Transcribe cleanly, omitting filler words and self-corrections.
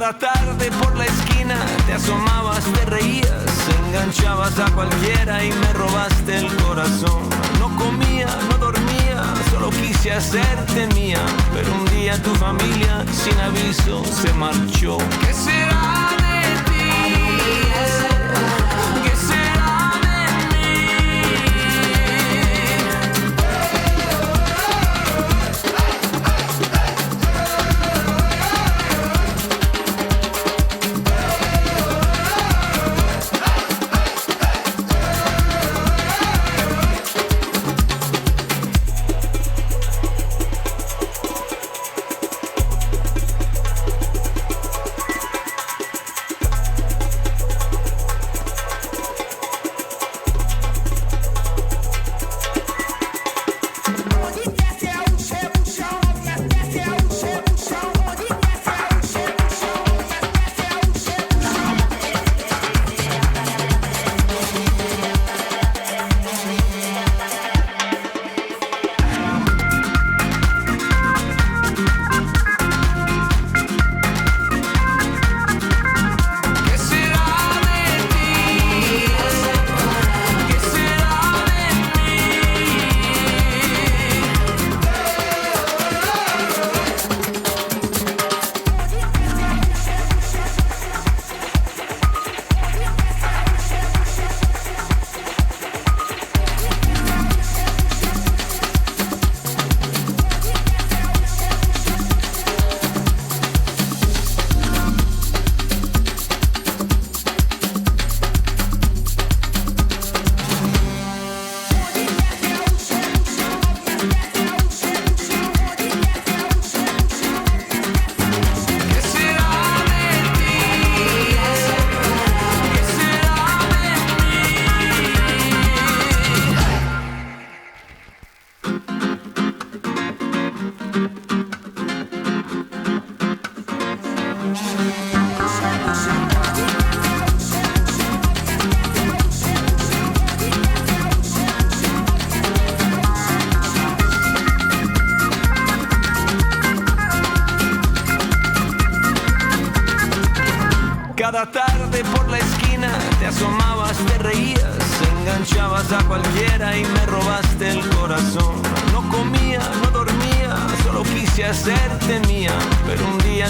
Cada tarde por la esquina te asomabas, te reías, enganchabas a cualquiera y me robaste el corazón. No comía, no dormía, solo quise hacerte mía, pero un día tu familia sin aviso se marchó. ¿Qué será de ti? ¿Qué será de mí? Cada tarde por la esquina te asomabas, te reías, enganchabas a cualquiera y me robaste el corazón. No comía, no dormía, solo quise hacerte mía, pero un día